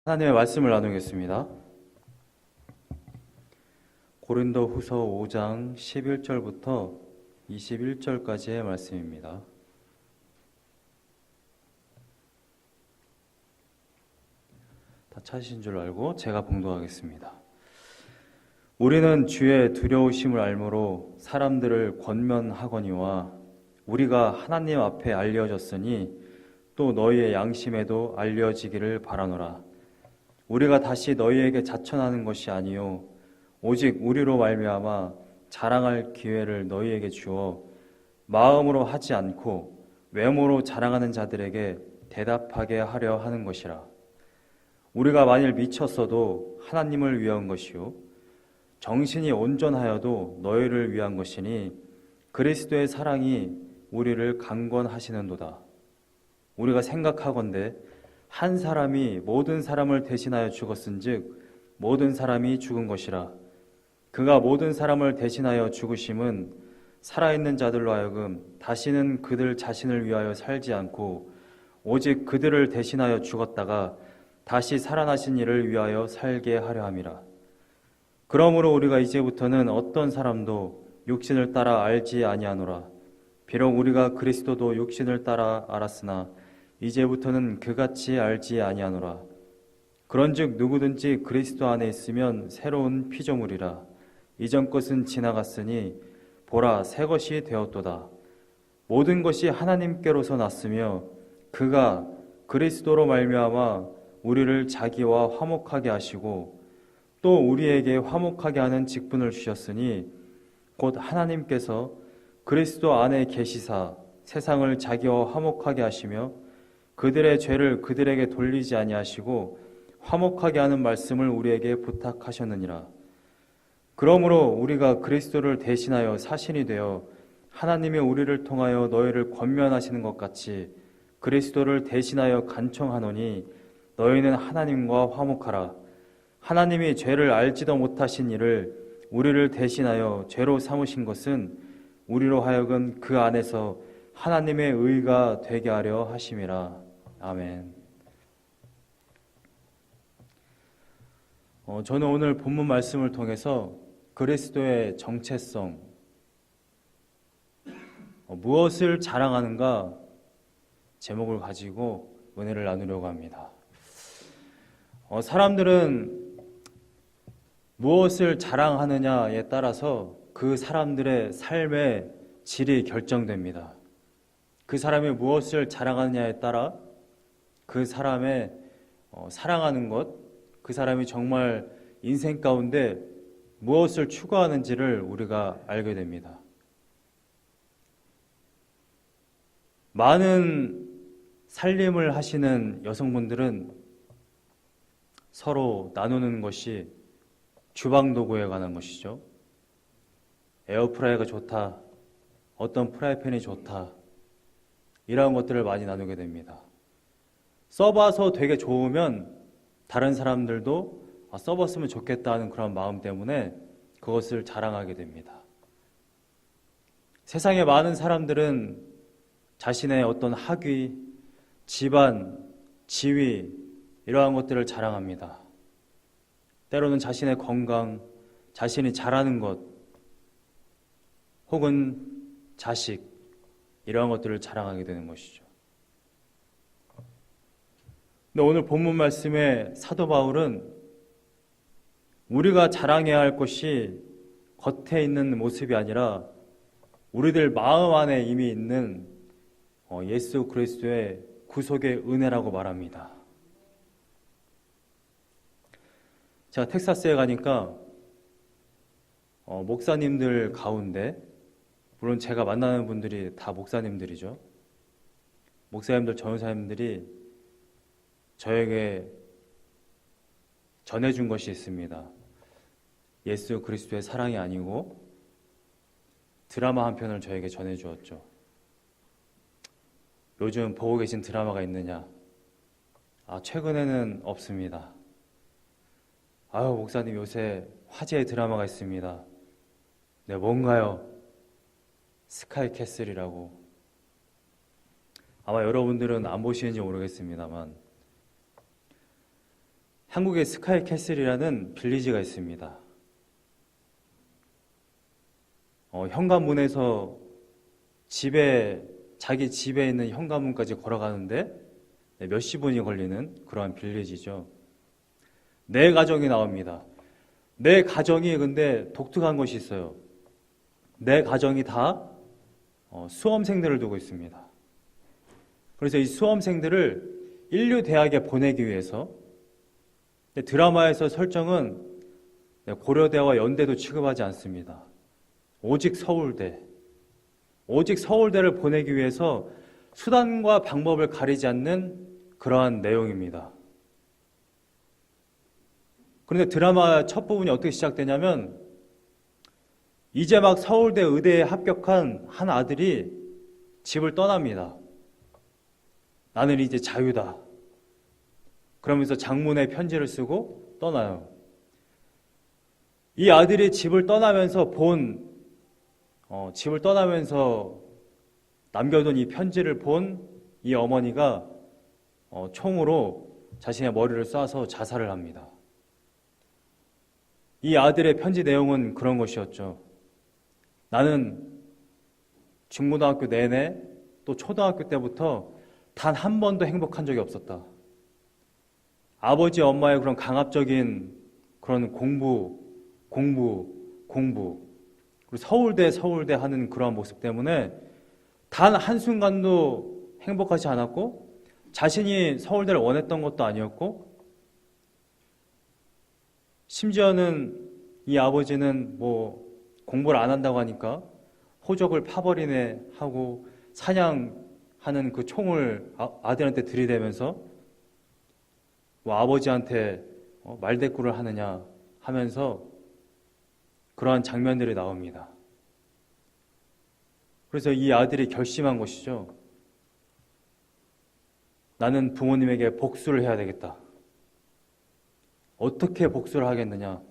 하나님의 말씀을 나누겠습니다. 고린도후서 5장 11절부터 21절까지의 말씀입니다. 다 찾으신 줄 알고 제가 봉독하겠습니다. 우리는 주의 두려우심을 알므로 사람들을 권면하거니와 우리가 하나님 앞에 알려졌으니 또 너희의 양심에도 알려지기를 바라노라. 우리가 다시 너희에게 자천하는 것이 아니요 오직 우리로 말미암아 자랑할 기회를 너희에게 주어 마음으로 하지 않고 외모로 자랑하는 자들에게 대답하게 하려 하는 것이라. 우리가 만일 미쳤어도 하나님을 위한 것이요 정신이 온전하여도 너희를 위한 것이니 그리스도의 사랑이 우리를 강권하시는도다. 우리가 생각하건대 한 사람이 모든 사람을 대신하여 죽었은즉 모든 사람이 죽은 것이라. 그가 모든 사람을 대신하여 죽으심은 살아있는 자들로 하여금 다시는 그들 자신을 위하여 살지 않고 오직 그들을 대신하여 죽었다가 다시 살아나신 이를 위하여 살게 하려 함이라. 그러므로 우리가 이제부터는 어떤 사람도 육신을 따라 알지 아니하노라. 비록 우리가 그리스도도 육신을 따라 알았으나 이제부터는 그같이 알지 아니하노라. 그런즉 누구든지 그리스도 안에 있으면 새로운 피조물이라. 이전 것은 지나갔으니 보라 새 것이 되었도다. 모든 것이 하나님께로서 났으며 그가 그리스도로 말미암아 우리를 자기와 화목하게 하시고 또 우리에게 화목하게 하는 직분을 주셨으니 곧 하나님께서 그리스도 안에 계시사 세상을 자기와 화목하게 하시며 그들의 죄를 그들에게 돌리지 아니하시고 화목하게 하는 말씀을 우리에게 부탁하셨느니라. 그러므로 우리가 그리스도를 대신하여 사신이 되어 하나님이 우리를 통하여 너희를 권면하시는 것 같이 그리스도를 대신하여 간청하노니 너희는 하나님과 화목하라. 하나님이 죄를 알지도 못하신 이를 우리를 대신하여 죄로 삼으신 것은 우리로 하여금 그 안에서 하나님의 의가 되게 하려 하심이라. 아멘. 저는 오늘 본문 말씀을 통해서 그리스도의 정체성, 무엇을 자랑하는가 제목을 가지고 은혜를 나누려고 합니다. 사람들은 무엇을 자랑하느냐에 따라서 그 사람들의 삶의 질이 결정됩니다. 그 사람이 무엇을 자랑하느냐에 따라 그 사람의 사랑하는 것, 그 사람이 정말 인생 가운데 무엇을 추구하는지를 우리가 알게 됩니다. 많은 살림을 하시는 여성분들은 서로 나누는 것이 주방 도구에 관한 것이죠. 에어프라이어가 좋다, 어떤 프라이팬이 좋다, 이런 것들을 많이 나누게 됩니다. 써봐서 되게 좋으면 다른 사람들도 써봤으면 좋겠다 하는 그런 마음 때문에 그것을 자랑하게 됩니다. 세상에 많은 사람들은 자신의 어떤 학위, 집안, 지위 이러한 것들을 자랑합니다. 때로는 자신의 건강, 자신이 잘하는 것 혹은 자식 이러한 것들을 자랑하게 되는 것이죠. 근데 오늘 본문 말씀에 사도 바울은 우리가 자랑해야 할 것이 겉에 있는 모습이 아니라 우리들 마음 안에 이미 있는 예수 그리스도의 구속의 은혜라고 말합니다. 제가 텍사스에 가니까 목사님들 가운데, 물론 제가 만나는 분들이 다 목사님들이죠. 목사님들, 전도사님들이 저에게 전해준 것이 있습니다. 예수 그리스도의 사랑이 아니고 드라마 한 편을 저에게 전해주었죠. 요즘 보고 계신 드라마가 있느냐? 최근에는 없습니다. 목사님 요새 화제의 드라마가 있습니다. 네, 뭔가요? 스카이캐슬이라고. 아마 여러분들은 안 보시는지 모르겠습니다만 한국에 스카이 캐슬이라는 빌리지가 있습니다. 현관문에서 자기 집에 있는 현관문까지 걸어가는데 몇십 분이 걸리는 그러한 빌리지죠. 네 가정이 나옵니다. 네 가정이 근데 독특한 것이 있어요. 네 가정이 다 수험생들을 두고 있습니다. 그래서 이 수험생들을 인류 대학에 보내기 위해서 드라마에서 설정은 고려대와 연대도 취급하지 않습니다. 오직 서울대를 보내기 위해서 수단과 방법을 가리지 않는 그러한 내용입니다. 그런데 드라마 첫 부분이 어떻게 시작되냐면 이제 막 서울대 의대에 합격한 한 아들이 집을 떠납니다. 나는 이제 자유다. 그러면서 장문의 편지를 쓰고 떠나요. 이 아들이 집을 떠나면서 남겨둔 이 편지를 본 이 어머니가 총으로 자신의 머리를 쏴서 자살을 합니다. 이 아들의 편지 내용은 그런 것이었죠. 나는 중고등학교 내내 또 초등학교 때부터 단 한 번도 행복한 적이 없었다. 아버지 엄마의 그런 강압적인 그런 공부 그리고 서울대 하는 그러한 모습 때문에 단 한순간도 행복하지 않았고 자신이 서울대를 원했던 것도 아니었고 심지어는 이 아버지는 공부를 안 한다고 하니까 호적을 파버리네 하고 사냥하는 그 총을 아들한테 들이대면서 아버지한테 말대꾸를 하느냐 하면서 그러한 장면들이 나옵니다. 그래서 이 아들이 결심한 것이죠. 나는 부모님에게 복수를 해야 되겠다. 어떻게 복수를 하겠느냐?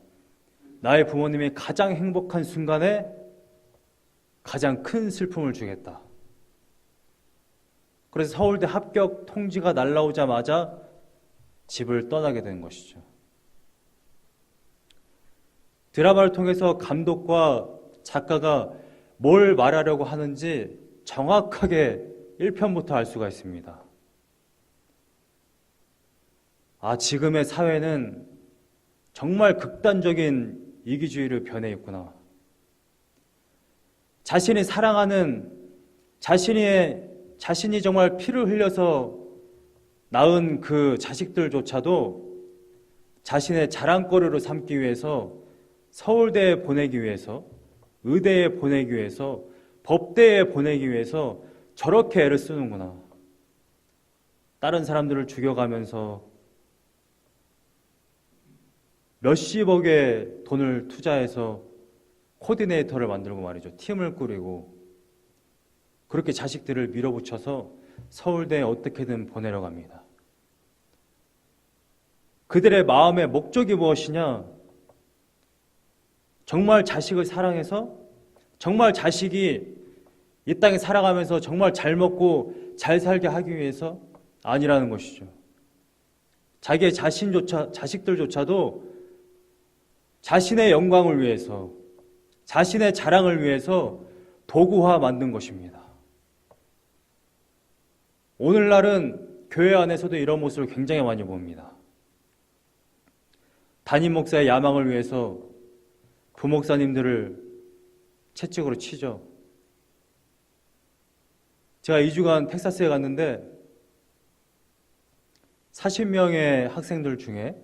나의 부모님이 가장 행복한 순간에 가장 큰 슬픔을 주겠다. 그래서 서울대 합격 통지가 날라오자마자 집을 떠나게 된 것이죠. 드라마를 통해서 감독과 작가가 뭘 말하려고 하는지 정확하게 1편부터 알 수가 있습니다. 지금의 사회는 정말 극단적인 이기주의로 변해 있구나. 자신이 사랑하는 자신이 정말 피를 흘려서 낳은 그 자식들조차도 자신의 자랑거리로 삼기 위해서 서울대에 보내기 위해서, 의대에 보내기 위해서, 법대에 보내기 위해서 저렇게 애를 쓰는구나. 다른 사람들을 죽여가면서 몇십억의 돈을 투자해서 코디네이터를 만들고 말이죠. 팀을 꾸리고 그렇게 자식들을 밀어붙여서 서울대에 어떻게든 보내려고 합니다. 그들의 마음의 목적이 무엇이냐? 정말 자식을 사랑해서 정말 자식이 이 땅에 살아가면서 정말 잘 먹고 잘 살게 하기 위해서 아니라는 것이죠. 자기의 자식들조차도 자신의 영광을 위해서, 자신의 자랑을 위해서 도구화 만든 것입니다. 오늘날은 교회 안에서도 이런 모습을 굉장히 많이 봅니다. 담임 목사의 야망을 위해서 부목사님들을 채찍으로 치죠. 제가 2주간 텍사스에 갔는데 40명의 학생들 중에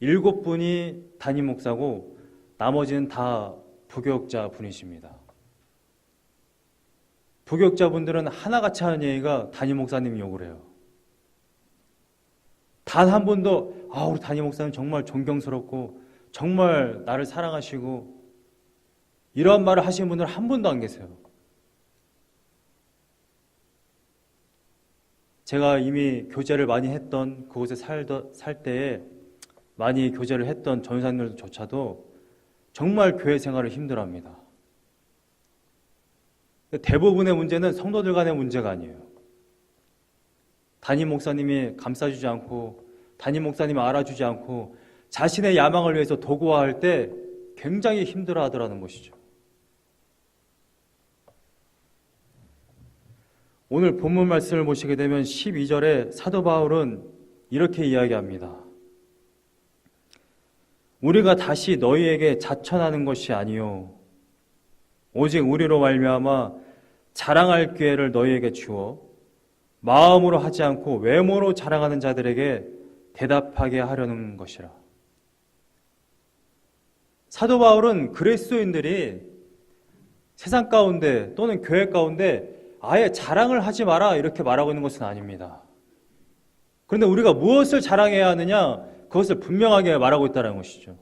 7분이 담임 목사고 나머지는 다 부교육자 분이십니다. 부교육자분들은 하나같이 하는 얘기가 담임 목사님 욕을 해요. 단 한 번도 우리 담임 목사님 정말 존경스럽고 정말 나를 사랑하시고 이러한 말을 하시는 분들 한 분도 안 계세요. 제가 이미 교제를 많이 했던 그곳에 살 때에 많이 교제를 했던 전사님들조차도 정말 교회 생활을 힘들어합니다. 대부분의 문제는 성도들 간의 문제가 아니에요. 담임 목사님이 감싸주지 않고 담임 목사님이 알아주지 않고 자신의 야망을 위해서 도구화할 때 굉장히 힘들어하더라는 것이죠. 오늘 본문 말씀을 보시게 되면 12절에 사도 바울은 이렇게 이야기합니다. 우리가 다시 너희에게 자천하는 것이 아니요 오직 우리로 말미암아 자랑할 기회를 너희에게 주어 마음으로 하지 않고 외모로 자랑하는 자들에게 대답하게 하려는 것이라. 사도 바울은 그리스도인들이 세상 가운데 또는 교회 가운데 아예 자랑을 하지 마라 이렇게 말하고 있는 것은 아닙니다. 그런데 우리가 무엇을 자랑해야 하느냐, 그것을 분명하게 말하고 있다는 것이죠.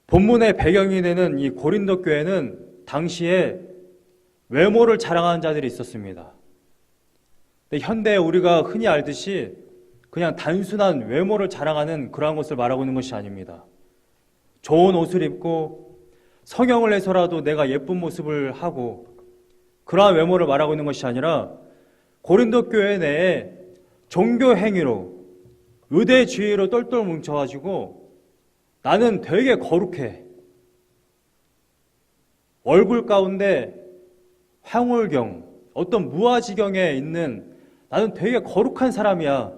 본문의 배경이 되는 이 고린도 교회는 당시에 외모를 자랑하는 자들이 있었습니다. 근데 현대에 우리가 흔히 알듯이 그냥 단순한 외모를 자랑하는 그러한 것을 말하고 있는 것이 아닙니다. 좋은 옷을 입고 성형을 해서라도 내가 예쁜 모습을 하고 그러한 외모를 말하고 있는 것이 아니라 고린도 교회 내에 종교 행위로 의대주의로 똘똘 뭉쳐가지고 나는 되게 거룩해. 얼굴 가운데 황홀경, 어떤 무아지경에 있는 나는 되게 거룩한 사람이야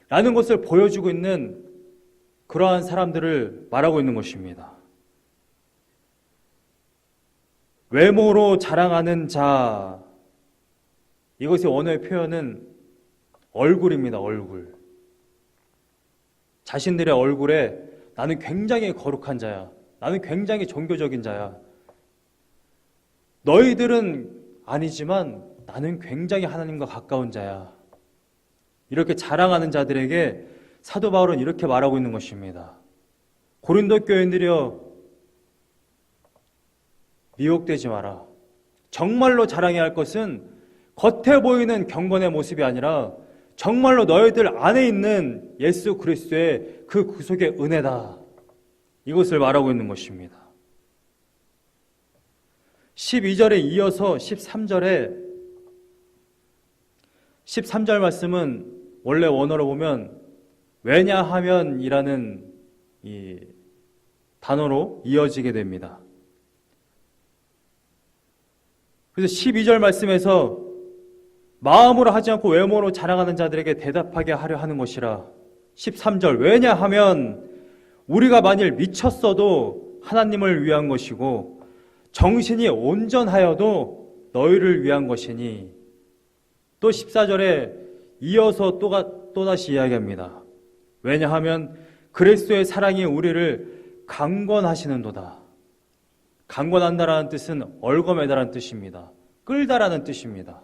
라는 것을 보여주고 있는 그러한 사람들을 말하고 있는 것입니다. 외모로 자랑하는 자, 이것의 원어의 표현은 얼굴입니다. 얼굴. 자신들의 얼굴에 나는 굉장히 거룩한 자야, 나는 굉장히 종교적인 자야, 너희들은 아니지만 나는 굉장히 하나님과 가까운 자야, 이렇게 자랑하는 자들에게 사도 바울은 이렇게 말하고 있는 것입니다. 고린도 교인들이여, 미혹되지 마라. 정말로 자랑해야 할 것은 겉에 보이는 경건의 모습이 아니라 정말로 너희들 안에 있는 예수 그리스도의 그 구속의 은혜다, 이것을 말하고 있는 것입니다. 12절에 이어서 13절 말씀은 원래 원어로 보면 왜냐하면이라는 이 단어로 이어지게 됩니다. 그래서 12절 말씀에서 마음으로 하지 않고 외모로 자랑하는 자들에게 대답하게 하려 하는 것이라. 13절 왜냐하면 우리가 만일 미쳤어도 하나님을 위한 것이고 정신이 온전하여도 너희를 위한 것이니. 또 14절에 이어서 또다시 이야기합니다. 왜냐하면 그리스도의 사랑이 우리를 강권하시는도다. 강권한다라는 뜻은 얽어매다라는 뜻입니다. 끌다라는 뜻입니다.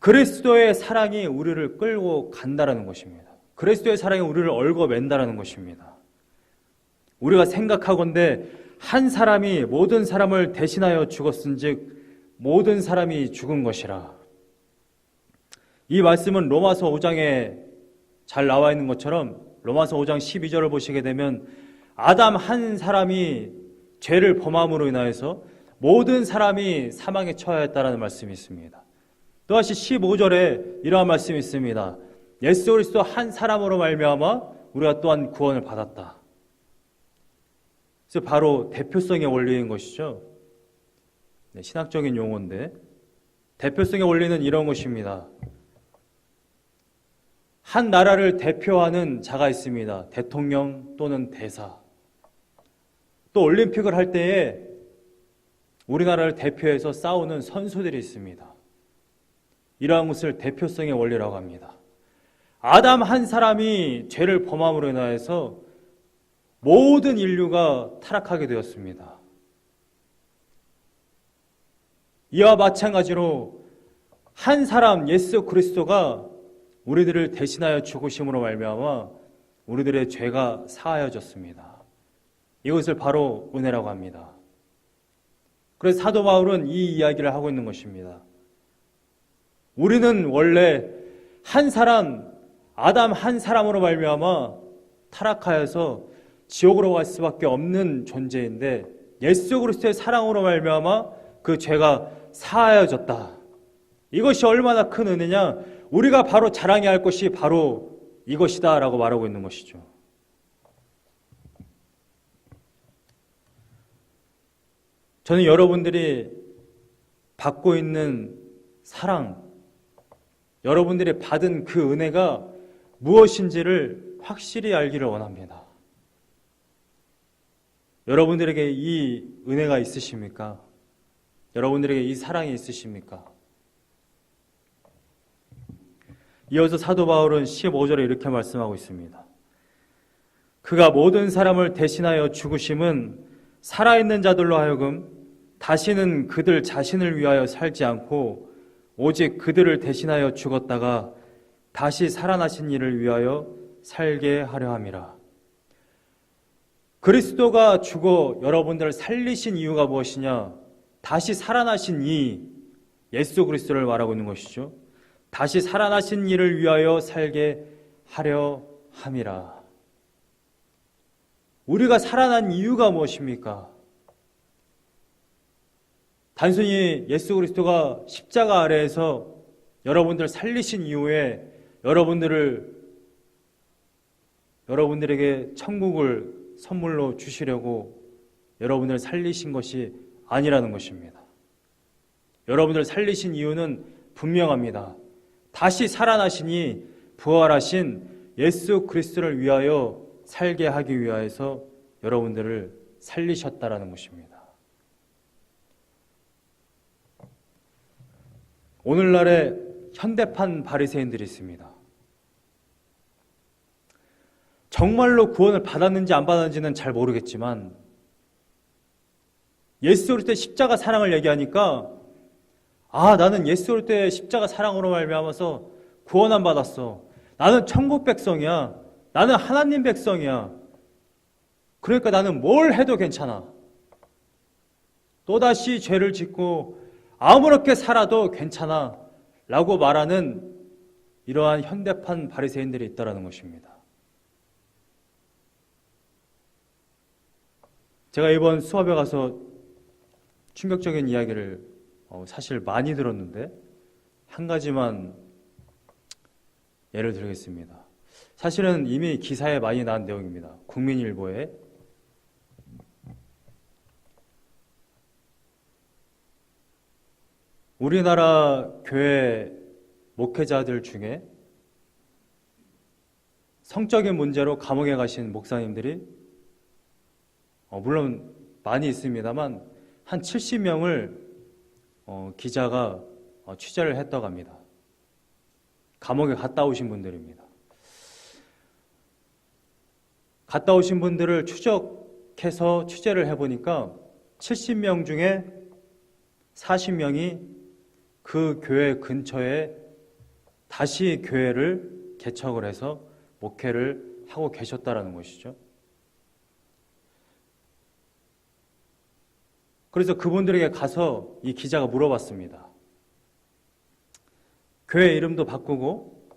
그리스도의 사랑이 우리를 끌고 간다라는 것입니다. 그리스도의 사랑이 우리를 얽어맨다라는 것입니다. 우리가 생각하건대 한 사람이 모든 사람을 대신하여 죽었은즉 모든 사람이 죽은 것이라. 이 말씀은 로마서 5장에 잘 나와 있는 것처럼 로마서 5장 12절을 보시게 되면 아담 한 사람이 죄를 범함으로 인하여서 모든 사람이 사망에 처하였다라는 말씀이 있습니다. 또다시 15절에 이러한 말씀이 있습니다. 예수 그리스도 한 사람으로 말미암아 우리가 또한 구원을 받았다. 그래서 바로 대표성의 원리인 것이죠. 신학적인 용어인데 대표성의 원리는 이런 것입니다. 한 나라를 대표하는 자가 있습니다. 대통령 또는 대사. 또 올림픽을 할 때에 우리나라를 대표해서 싸우는 선수들이 있습니다. 이러한 것을 대표성의 원리라고 합니다. 아담 한 사람이 죄를 범함으로 인하여서 모든 인류가 타락하게 되었습니다. 이와 마찬가지로 한 사람 예수 그리스도가 우리들을 대신하여 죽으심으로 말미암아 우리들의 죄가 사하여졌습니다. 이것을 바로 은혜라고 합니다. 그래서 사도 바울은 이 이야기를 하고 있는 것입니다. 우리는 원래 한 사람, 아담 한 사람으로 말미암아 타락하여서 지옥으로 갈 수밖에 없는 존재인데 예수 그리스도의 사랑으로 말미암아 그 죄가 사하여졌다. 이것이 얼마나 큰 은혜냐? 우리가 바로 자랑해야 할 것이 바로 이것이다 라고 말하고 있는 것이죠. 저는 여러분들이 받고 있는 사랑, 여러분들이 받은 그 은혜가 무엇인지를 확실히 알기를 원합니다. 여러분들에게 이 은혜가 있으십니까? 여러분들에게 이 사랑이 있으십니까? 이어서 사도 바울은 15절에 이렇게 말씀하고 있습니다. 그가 모든 사람을 대신하여 죽으심은 살아있는 자들로 하여금 다시는 그들 자신을 위하여 살지 않고 오직 그들을 대신하여 죽었다가 다시 살아나신 이를 위하여 살게 하려 함이라. 그리스도가 죽어 여러분들을 살리신 이유가 무엇이냐? 다시 살아나신 이 예수 그리스도를 말하고 있는 것이죠. 다시 살아나신 이를 위하여 살게 하려 함이라. 우리가 살아난 이유가 무엇입니까? 단순히 예수 그리스도가 십자가 아래에서 여러분들 살리신 이후에 여러분들에게 천국을 선물로 주시려고 여러분을 살리신 것이 아니라는 것입니다. 여러분들 살리신 이유는 분명합니다. 다시 살아나시니 부활하신 예수 그리스도를 위하여 살게 하기 위하여서 여러분들을 살리셨다라는 것입니다. 오늘날에 현대판 바리새인들이 있습니다. 정말로 구원을 받았는지 안 받았는지는 잘 모르겠지만 예수 그리스도의 십자가 사랑을 얘기하니까 나는 예수 그리스도의 십자가 사랑으로 말미암아서 구원 안 받았어. 나는 천국 백성이야. 나는 하나님 백성이야. 그러니까 나는 뭘 해도 괜찮아. 또다시 죄를 짓고 아무렇게 살아도 괜찮아 라고 말하는 이러한 현대판 바리새인들이 있다는 것입니다. 제가 이번 수업에 가서 충격적인 이야기를 사실 많이 들었는데 한 가지만 예를 들겠습니다. 사실은 이미 기사에 많이 나온 내용입니다. 국민일보에 우리나라 교회 목회자들 중에 성적인 문제로 감옥에 가신 목사님들이 물론 많이 있습니다만 한 70명을 기자가 취재를 했다고 합니다. 감옥에 갔다 오신 분들입니다. 갔다 오신 분들을 추적해서 취재를 해보니까 70명 중에 40명이 그 교회 근처에 다시 교회를 개척을 해서 목회를 하고 계셨다라는 것이죠. 그래서 그분들에게 가서 이 기자가 물어봤습니다. 교회 이름도 바꾸고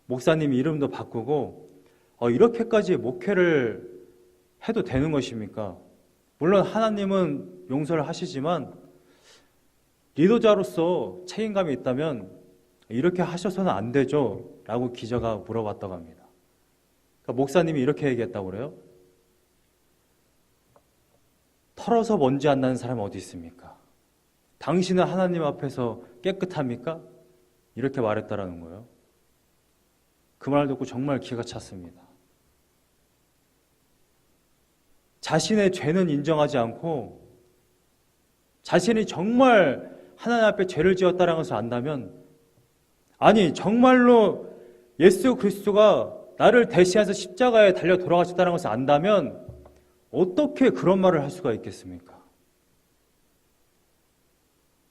목사님 이름도 바꾸고 이렇게까지 목회를 해도 되는 것입니까? 물론 하나님은 용서를 하시지만 리더자로서 책임감이 있다면 이렇게 하셔서는 안 되죠 라고 기자가 물어봤다고 합니다. 그러니까 목사님이 이렇게 얘기했다고 그래요. 털어서 먼지 안 나는 사람이 어디 있습니까? 당신은 하나님 앞에서 깨끗합니까? 이렇게 말했다라는 거예요. 그 말 듣고 정말 기가 찼습니다. 자신의 죄는 인정하지 않고 자신이 정말 하나님 앞에 죄를 지었다는 것을 안다면, 아니 정말로 예수 그리스도가 나를 대신해서 십자가에 달려 돌아가셨다는 것을 안다면 어떻게 그런 말을 할 수가 있겠습니까?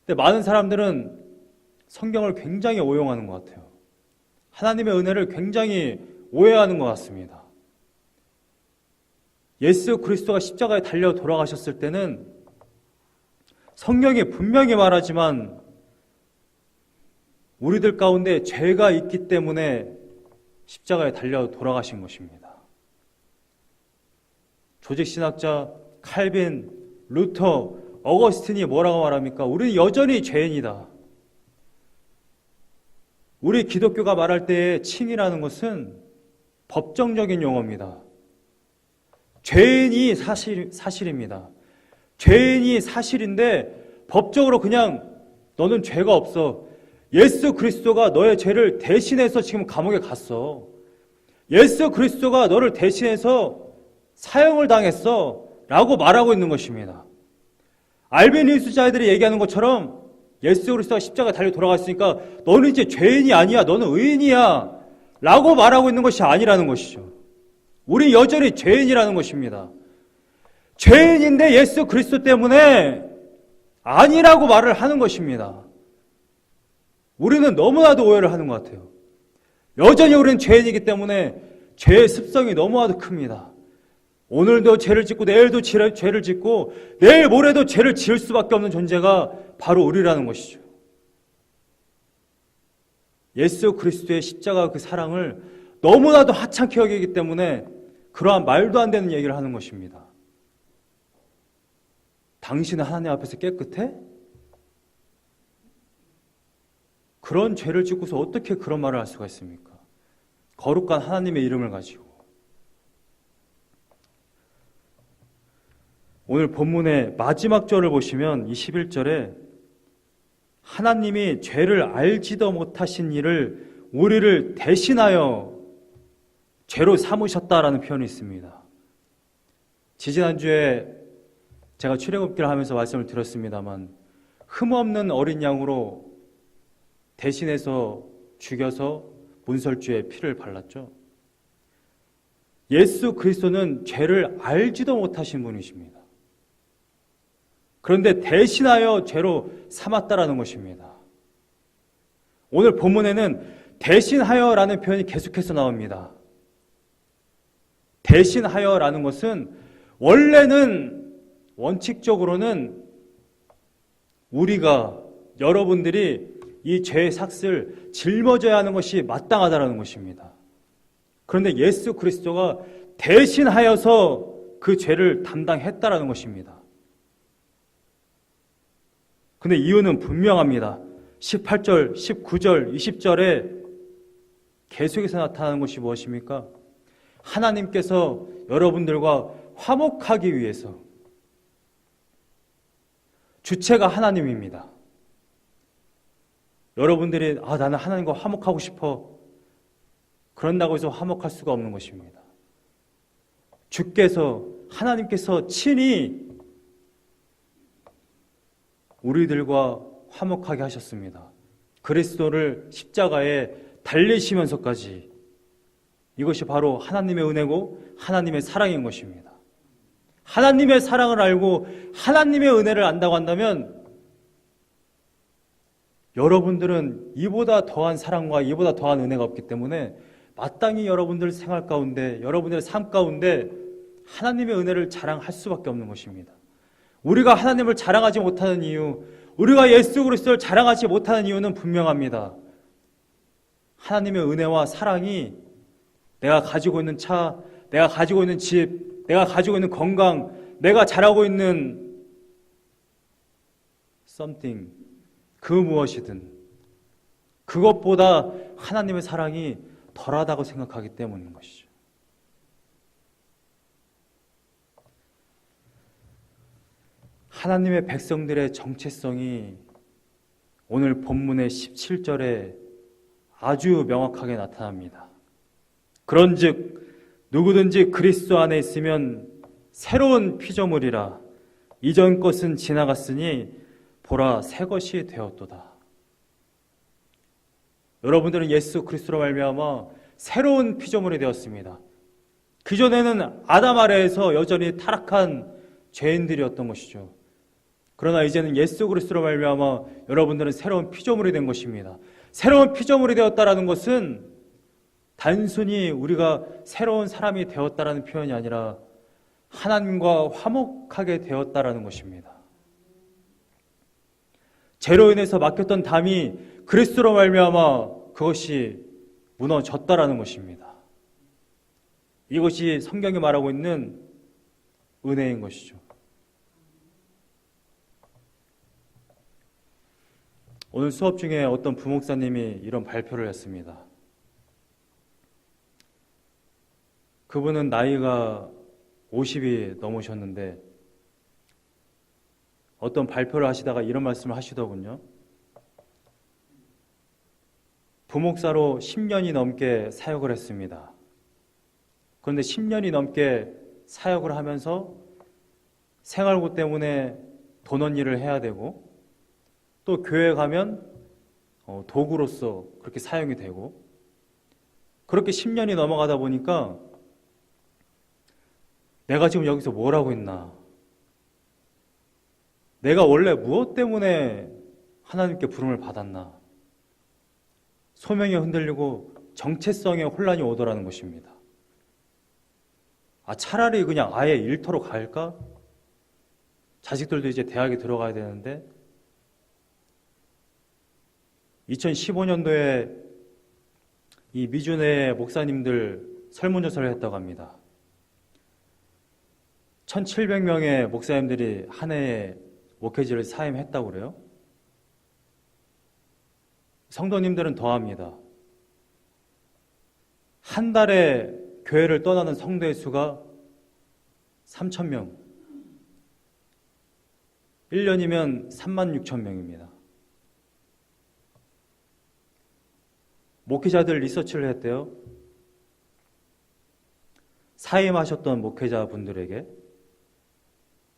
근데 많은 사람들은 성경을 굉장히 오용하는 것 같아요. 하나님의 은혜를 굉장히 오해하는 것 같습니다. 예수 그리스도가 십자가에 달려 돌아가셨을 때는 성경이 분명히 말하지만 우리들 가운데 죄가 있기 때문에 십자가에 달려 돌아가신 것입니다. 조직신학자 칼빈, 루터, 어거스틴이 뭐라고 말합니까? 우리는 여전히 죄인이다. 우리 기독교가 말할 때의 칭이라는 것은 법정적인 용어입니다. 죄인이 사실입니다. 죄인이 사실인데 법적으로 그냥 너는 죄가 없어. 예수 그리스도가 너의 죄를 대신해서 지금 감옥에 갔어. 예수 그리스도가 너를 대신해서 사형을 당했어 라고 말하고 있는 것입니다. 알비니스자들이 얘기하는 것처럼 예수 그리스도가 십자가에 달려 돌아갔으니까 너는 이제 죄인이 아니야, 너는 의인이야 라고 말하고 있는 것이 아니라는 것이죠. 우리 여전히 죄인이라는 것입니다. 죄인인데 예수 그리스도 때문에 아니라고 말을 하는 것입니다. 우리는 너무나도 오해를 하는 것 같아요. 여전히 우리는 죄인이기 때문에 죄의 습성이 너무나도 큽니다. 오늘도 죄를 짓고 내일도 죄를 짓고 내일 모레도 죄를 지을 수밖에 없는 존재가 바로 우리라는 것이죠. 예수 그리스도의 십자가 그 사랑을 너무나도 하찮게 여기기 때문에 그러한 말도 안 되는 얘기를 하는 것입니다. 당신은 하나님 앞에서 깨끗해? 그런 죄를 짓고서 어떻게 그런 말을 할 수가 있습니까? 거룩한 하나님의 이름을 가지고. 오늘 본문의 마지막 절을 보시면 21절에 하나님이 죄를 알지도 못하신 일을 우리를 대신하여 죄로 삼으셨다라는 표현이 있습니다. 지지난주에 제가 출애굽기를 하면서 말씀을 드렸습니다만 흠없는 어린 양으로 대신해서 죽여서 문설주에 피를 발랐죠. 예수 그리스도는 죄를 알지도 못하신 분이십니다. 그런데 대신하여 죄로 삼았다라는 것입니다. 오늘 본문에는 대신하여라는 표현이 계속해서 나옵니다. 대신하여라는 것은 원래는 원칙적으로는 우리가 여러분들이 이 죄의 삭을 짊어져야 하는 것이 마땅하다는 것입니다. 그런데 예수 그리스도가 대신하여서 그 죄를 담당했다라는 것입니다. 근데 이유는 분명합니다. 18절, 19절, 20절에 계속해서 나타나는 것이 무엇입니까? 하나님께서 여러분들과 화목하기 위해서. 주체가 하나님입니다. 여러분들이 나는 하나님과 화목하고 싶어. 그런다고 해서 화목할 수가 없는 것입니다. 주께서 하나님께서 친히 우리들과 화목하게 하셨습니다. 그리스도를 십자가에 달리시면서까지. 이것이 바로 하나님의 은혜고 하나님의 사랑인 것입니다. 하나님의 사랑을 알고 하나님의 은혜를 안다고 한다면 여러분들은 이보다 더한 사랑과 이보다 더한 은혜가 없기 때문에 마땅히 여러분들 생활 가운데, 여러분들의 삶 가운데 하나님의 은혜를 자랑할 수밖에 없는 것입니다. 우리가 하나님을 자랑하지 못하는 이유, 우리가 예수 그리스도를 자랑하지 못하는 이유는 분명합니다. 하나님의 은혜와 사랑이 내가 가지고 있는 차, 내가 가지고 있는 집, 내가 가지고 있는 건강, 내가 잘하고 있는 something, 그 무엇이든 그것보다 하나님의 사랑이 덜하다고 생각하기 때문인 것이죠. 하나님의 백성들의 정체성이 오늘 본문의 17절에 아주 명확하게 나타납니다. 그런즉 누구든지 그리스도 안에 있으면 새로운 피조물이라 이전 것은 지나갔으니 보라 새 것이 되었도다. 여러분들은 예수 그리스도로 말미암아 새로운 피조물이 되었습니다. 그전에는 아담 아래에서 여전히 타락한 죄인들이었던 것이죠. 그러나 이제는 예수 그리스도로 말미암아 여러분들은 새로운 피조물이 된 것입니다. 새로운 피조물이 되었다라는 것은 단순히 우리가 새로운 사람이 되었다라는 표현이 아니라 하나님과 화목하게 되었다라는 것입니다. 죄로 인해서 막혔던 담이 그리스도로 말미암아 그것이 무너졌다라는 것입니다. 이것이 성경이 말하고 있는 은혜인 것이죠. 오늘 수업 중에 어떤 부목사님이 이런 발표를 했습니다. 그분은 나이가 50이 넘으셨는데 어떤 발표를 하시다가 이런 말씀을 하시더군요. 부목사로 10년이 넘게 사역을 했습니다. 그런데 10년이 넘게 사역을 하면서 생활고 때문에 돈 원 일을 해야 되고 또 교회 가면 도구로서 그렇게 사용이 되고 그렇게 10년이 넘어가다 보니까 내가 지금 여기서 뭘 하고 있나? 내가 원래 무엇 때문에 하나님께 부름을 받았나? 소명이 흔들리고 정체성에 혼란이 오더라는 것입니다. 차라리 그냥 아예 일터로 갈까? 자식들도 이제 대학에 들어가야 되는데 2015년도에 이 미주내 목사님들 설문조사를 했다고 합니다. 1700명의 목사님들이 한 해에 목회지를 사임했다고 그래요. 성도님들은 더합니다. 한 달에 교회를 떠나는 성도의 수가 3,000명. 1년이면 36,000명입니다. 목회자들 리서치를 했대요. 사임하셨던 목회자분들에게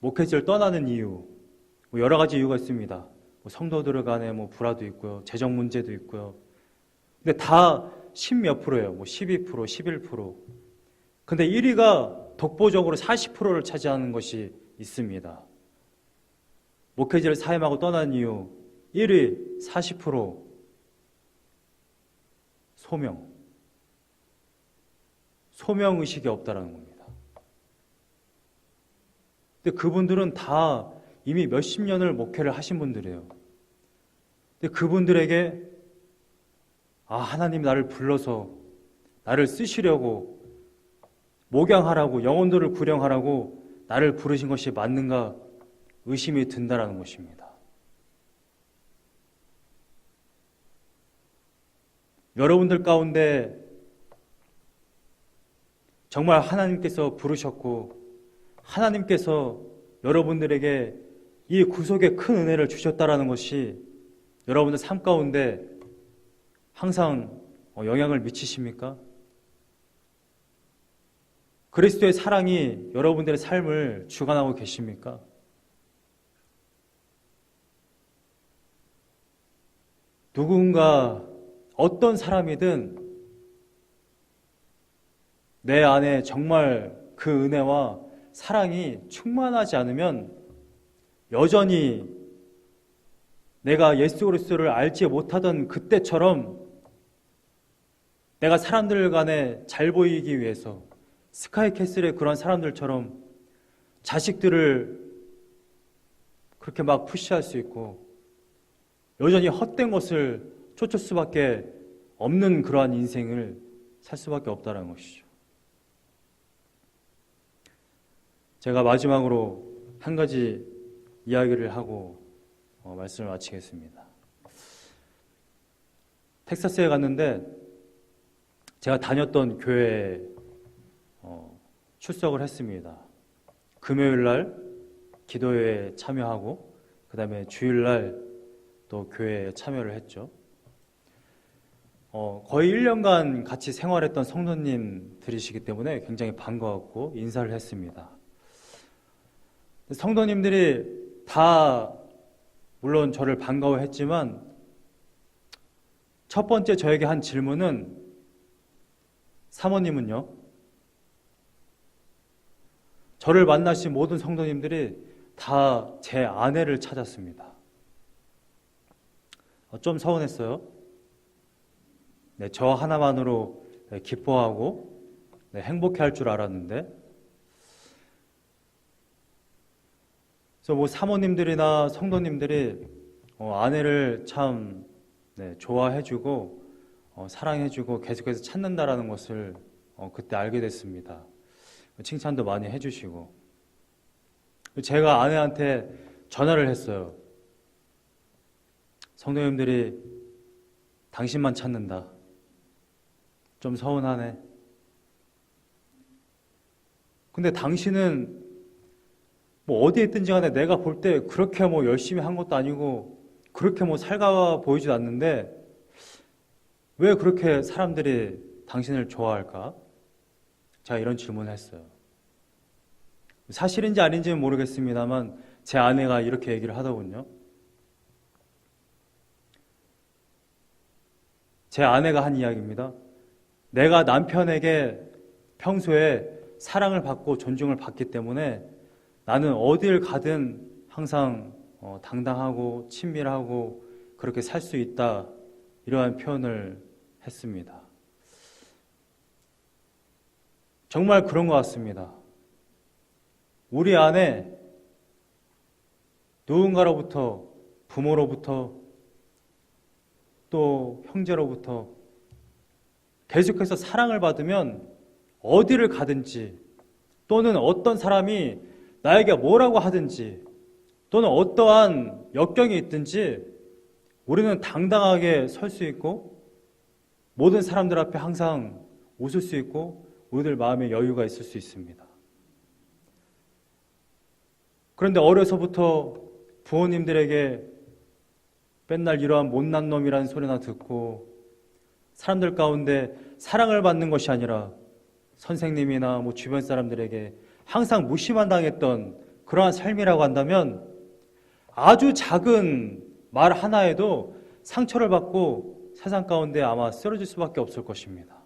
목회지를 떠나는 이유, 여러 가지 이유가 있습니다. 성도들 간에 불화도 있고요, 재정 문제도 있고요. 근데 다 10몇 프로예요. 12%, 11%. 근데 1위가 독보적으로 40%를 차지하는 것이 있습니다. 목회지를 사임하고 떠난 이유 1위 40% 소명의식이 없다라는 겁니다. 근데 그분들은 다 이미 몇십 년을 목회를 하신 분들이에요. 근데 그분들에게 하나님이 나를 불러서 나를 쓰시려고 목양하라고 영혼들을 구령하라고 나를 부르신 것이 맞는가 의심이 든다라는 것입니다. 여러분들 가운데 정말 하나님께서 부르셨고 하나님께서 여러분들에게 이 구속의 큰 은혜를 주셨다라는 것이 여러분들 삶 가운데 항상 영향을 미치십니까? 그리스도의 사랑이 여러분들의 삶을 주관하고 계십니까? 누군가 어떤 사람이든 내 안에 정말 그 은혜와 사랑이 충만하지 않으면 여전히 내가 예수 그리스도를 알지 못하던 그때처럼 내가 사람들 간에 잘 보이기 위해서 스카이캐슬의 그런 사람들처럼 자식들을 그렇게 막 푸시할 수 있고 여전히 헛된 것을 쫓을 수밖에 없는 그러한 인생을 살 수밖에 없다는 것이죠. 제가 마지막으로 한 가지 이야기를 하고 말씀을 마치겠습니다. 텍사스에 갔는데 제가 다녔던 교회에 출석을 했습니다. 금요일 날 기도회에 참여하고 그 다음에 주일 날 또 교회에 참여를 했죠. 거의 1년간 같이 생활했던 성도님들이시기 때문에 굉장히 반가웠고 인사를 했습니다. 성도님들이 다 물론 저를 반가워했지만 첫 번째 저에게 한 질문은 사모님은요? 저를 만나신 모든 성도님들이 다 제 아내를 찾았습니다. 좀 서운했어요. 네, 저 하나만으로 기뻐하고 행복해할 줄 알았는데 그래서 사모님들이나 성도님들이 아내를 참 좋아해주고 사랑해주고 계속해서 찾는다라는 것을 그때 알게 됐습니다. 칭찬도 많이 해주시고 제가 아내한테 전화를 했어요. 성도님들이 당신만 찾는다. 좀 서운하네. 근데 당신은 뭐 어디에 있든지 간에 내가 볼 때 그렇게 뭐 열심히 한 것도 아니고 그렇게 뭐 살가워 보이지도 않는데 왜 그렇게 사람들이 당신을 좋아할까? 제가 이런 질문을 했어요. 사실인지 아닌지는 모르겠습니다만 제 아내가 이렇게 얘기를 하더군요. 제 아내가 한 이야기입니다. 내가 남편에게 평소에 사랑을 받고 존중을 받기 때문에 나는 어딜 가든 항상 당당하고 친밀하고 그렇게 살 수 있다, 이러한 표현을 했습니다. 정말 그런 것 같습니다. 우리 안에 누군가로부터, 부모로부터 또 형제로부터 계속해서 사랑을 받으면 어디를 가든지 또는 어떤 사람이 나에게 뭐라고 하든지 또는 어떠한 역경이 있든지 우리는 당당하게 설 수 있고 모든 사람들 앞에 항상 웃을 수 있고 우리들 마음에 여유가 있을 수 있습니다. 그런데 어려서부터 부모님들에게 맨날 이러한 못난 놈이라는 소리나 듣고 사람들 가운데 사랑을 받는 것이 아니라 선생님이나 뭐 주변 사람들에게 항상 무시만 당했던 그러한 삶이라고 한다면 아주 작은 말 하나에도 상처를 받고 세상 가운데 아마 쓰러질 수밖에 없을 것입니다.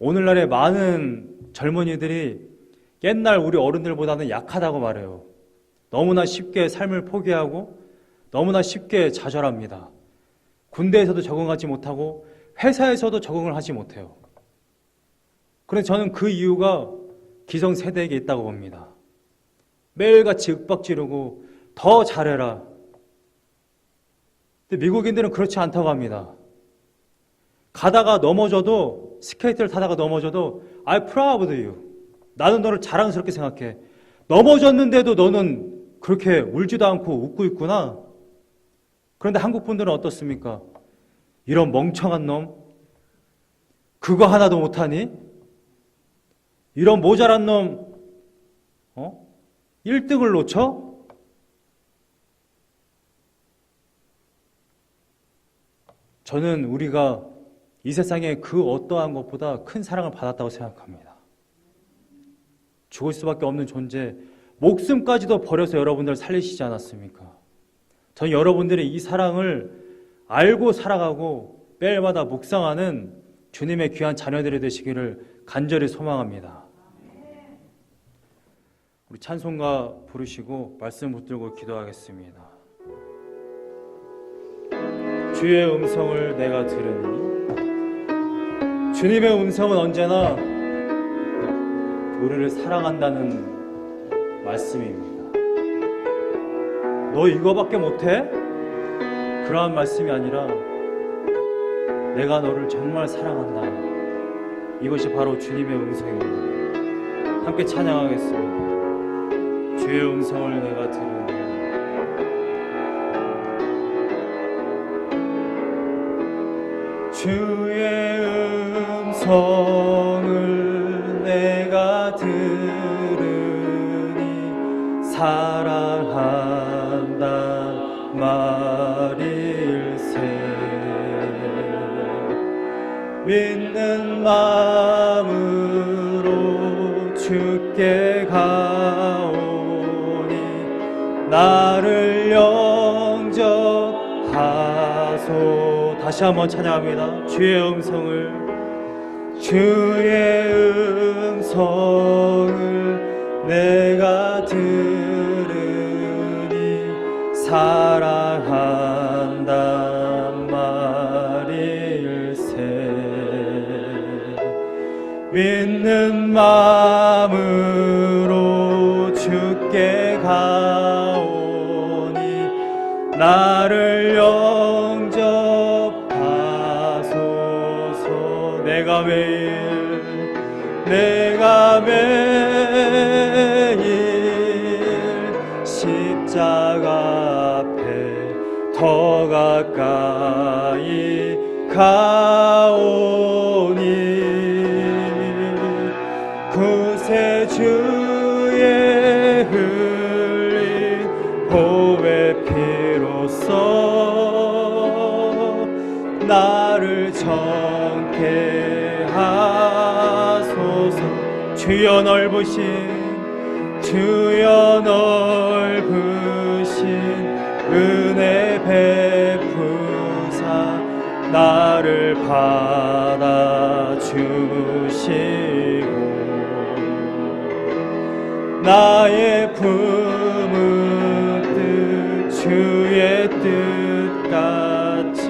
오늘날의 많은 젊은이들이 옛날 우리 어른들보다는 약하다고 말해요. 너무나 쉽게 삶을 포기하고 너무나 쉽게 좌절합니다. 군대에서도 적응하지 못하고 회사에서도 적응을 하지 못해요. 그래서 저는 그 이유가 기성세대에게 있다고 봅니다. 매일같이 윽박 지르고 더 잘해라. 근데 미국인들은 그렇지 않다고 합니다. 가다가 넘어져도, 스케이트를 타다가 넘어져도 I'm proud of you. 나는 너를 자랑스럽게 생각해. 넘어졌는데도 너는 그렇게 울지도 않고 웃고 있구나. 그런데 한국 분들은 어떻습니까? 이런 멍청한 놈, 그거 하나도 못하니? 이런 모자란 놈, 1등을 놓쳐? 저는 우리가 이 세상에 그 어떠한 것보다 큰 사랑을 받았다고 생각합니다. 죽을 수밖에 없는 존재, 목숨까지도 버려서 여러분들을 살리시지 않았습니까? 저는 여러분들이 이 사랑을 알고 살아가고 매일마다 묵상하는 주님의 귀한 자녀들이 되시기를 간절히 소망합니다. 우리 찬송가 부르시고 말씀 붙들고 기도하겠습니다. 주의 음성을 내가 들으니, 주님의 음성은 언제나 우리를 사랑한다는 말씀입니다. 너 이거밖에 못해? 그러한 말씀이 아니라 내가 너를 정말 사랑한다. 이것이 바로 주님의 음성입니다. 함께 찬양하겠습니다. 주의 음성을 내가 들으니, 주의 음성을 내가 들으니 사랑한다 말일세. 믿는 마음으로 주께 가오니 나를 영접하소. 다시 한번 찬양합니다. 주의 음성을, 주의 음성을 내가 들으니 사랑한다 말일세. 믿는 마음으로 주께 가오니 나를 영접하소서. 내가 매일 십자가 앞에 더 가까이 가오니 구세주의 흘린 보배 피로써 나를 정케 하소서. 주여 넓으신 은혜 베푸사 나를 받아주시고 나의 품은 뜻 주의 뜻같이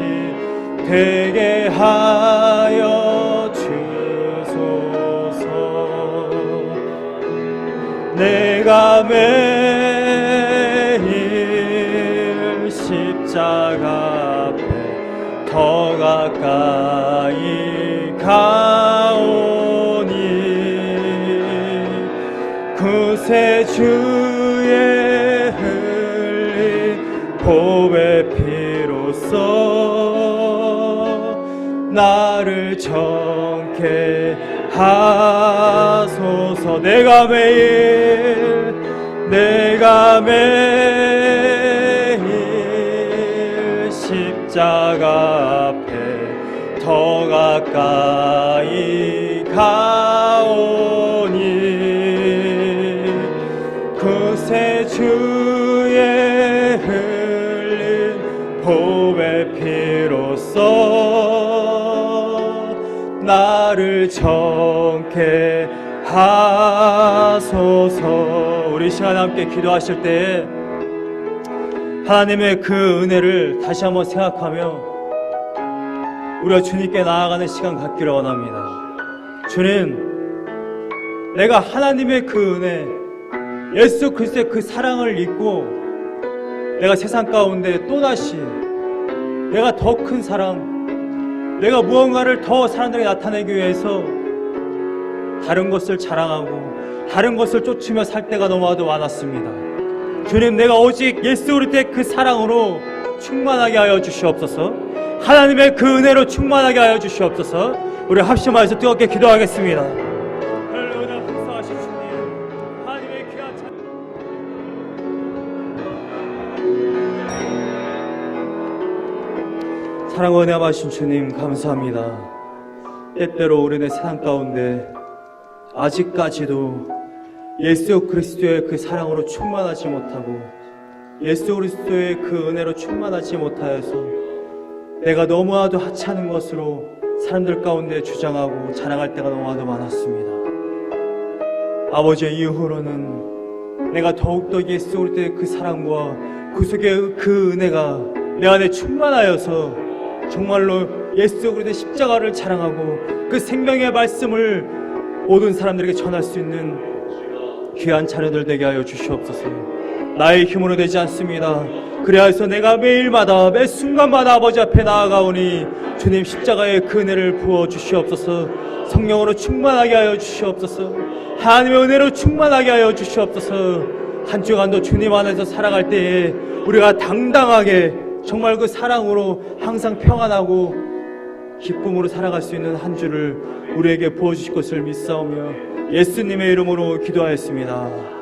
되게 하여 주소서. 내가 매일 십자가 앞에 더 가까이 가오니 구세주의 흘린 보배 피로써 나를 정케 하소서. 내가 매일 십자가 앞에 더 가까이 가오니 구세주의 흘린 보배 피로써 나를 정케 하소서. 우리 시간 함께 기도하실 때 하나님의 그 은혜를 다시 한번 생각하며 우리가 주님께 나아가는 시간 갖기를 원합니다. 주님, 내가 하나님의 그 은혜, 예수 그리스도의 그 사랑을 잊고 내가 세상 가운데 또다시 내가 더 큰 사랑, 내가 무언가를 더 사람들에게 나타내기 위해서 다른 것을 자랑하고 다른 것을 쫓으며 살 때가 너무나도 많았습니다. 주님, 내가 오직 예수 그리스도의 그 사랑으로 충만하게 하여 주시옵소서. 하나님의 그 은혜로 충만하게 하여 주시옵소서. 우리 합심하여서 뜨겁게 기도하겠습니다. 할렐루야. 복사하신 주님, 하나님의 귀한 찬양. 사랑과 은혜 많으신 주님 감사합니다. 때때로 우리는 세상 가운데 아직까지도 예수 그리스도의 그 사랑으로 충만하지 못하고 예수 그리스도의 그 은혜로 충만하지 못하여서 내가 너무나도 하찮은 것으로 사람들 가운데 주장하고 자랑할 때가 너무나도 많았습니다. 아버지, 이후로는 내가 더욱더 예수 그리스도의 그 사랑과 구속의 그 은혜가 내 안에 충만하여서 정말로 예수 그리스도의 십자가를 자랑하고 그 생명의 말씀을 모든 사람들에게 전할 수 있는 귀한 자녀들 되게 하여 주시옵소서. 나의 힘으로 되지 않습니다. 그래서 내가 매일마다 매 순간마다 아버지 앞에 나아가오니 주님 십자가의 그 은혜를 부어 주시옵소서. 성령으로 충만하게 하여 주시옵소서. 하나님의 은혜로 충만하게 하여 주시옵소서. 한 주간도 주님 안에서 살아갈 때에 우리가 당당하게 정말 그 사랑으로 항상 평안하고 기쁨으로 살아갈 수 있는 한 주를 우리에게 부어주실 것을 믿사오며 예수님의 이름으로 기도하였습니다.